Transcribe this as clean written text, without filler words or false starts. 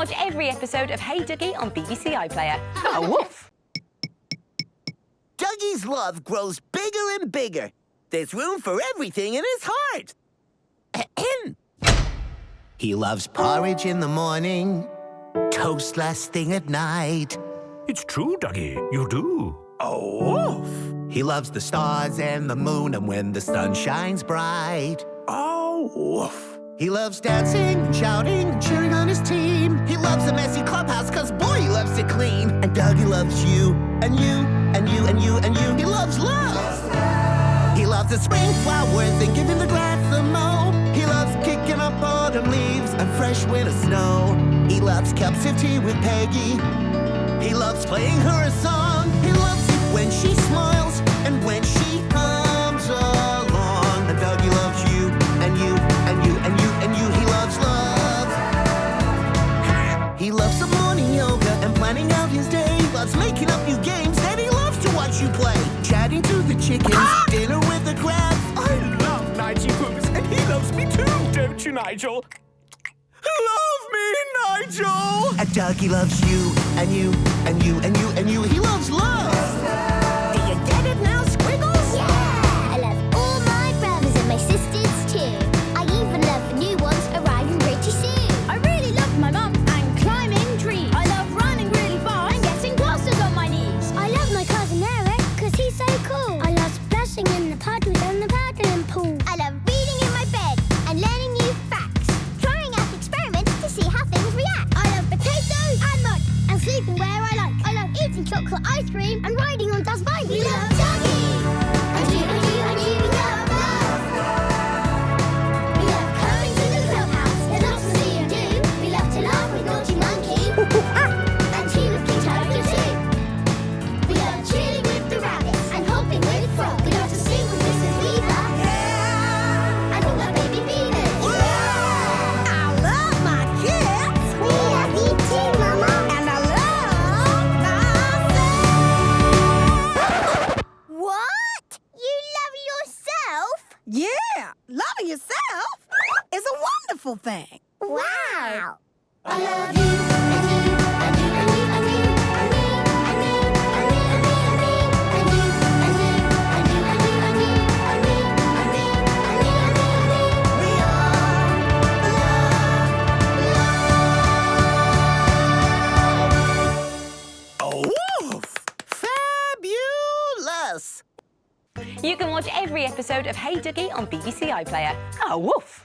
watch every episode of Hey Duggee on BBC iPlayer. Oh, woof! Dougie's love grows bigger and bigger. There's room for everything in his heart. He loves porridge in the morning, toast last thing at night. It's true, Duggee, you do. Oh, woof! He loves the stars and the moon and when the sun shines bright. Oh, woof. He loves dancing and shouting and cheering on his team. He loves a messy clubhouse cause boy he loves to clean. And Dougie loves you and you and you and you and you. He loves love. He loves the spring flowers and giving the grass a mow. He loves kicking up autumn leaves and fresh winter snow. He loves cups of tea with Peggy. He loves playing her a song. He loves it when she smiles and when she comes along. And Dougie loves you and you and you and you and you. He loves love. He loves some morning yoga and planning out his day. He loves making up new games and he loves to watch you play. Chatting to the chickens, dinner with the crabs. I love Nigel Poos, and he loves me too, don't you, Nigel? Love me, Nigel! And Dougie loves you and you and you and you and you. He loves love. Do you get it now, Squirrels? Yeah! I love all my brothers and my sisters too. I even love the new ones arriving pretty soon. I really love my mum and climbing trees. I love running really fast and getting plasters on my knees. I love my cousin Eric because he's so cool. I love splashing in the puddles and the paddling pool. I love reading in my bed and learning new facts. Trying out experiments to see how things react. I love potatoes and mud and sleeping where I like. I love eating chocolate ice cream and riding on dust bikes. We love Duggee! And you and you and you, we love love. We love coming to the clubhouse. There's lots to see and do. We love to laugh with Naughty Monkey. And tea with King Tiger too. We love chilling with the rabbits and hopping with Frog. We love to sing with Mrs. Weaver. Yeah! And all our baby beavers. Yeah! I love my kids. We love you too, Mama. And I love myself. What? You love yourself? Yeah, loving yourself is a wonderful thing. Wow! I love you, and you, and you, and you, and you, and me, and me, and me, and me, and me, and you, and you, and you, and you, and you, and me, and me, and me, and me, and me. We are love. Oh, woof! Fabulous! You can watch every episode of Hey Duggee on BBC iPlayer. Oh, woof!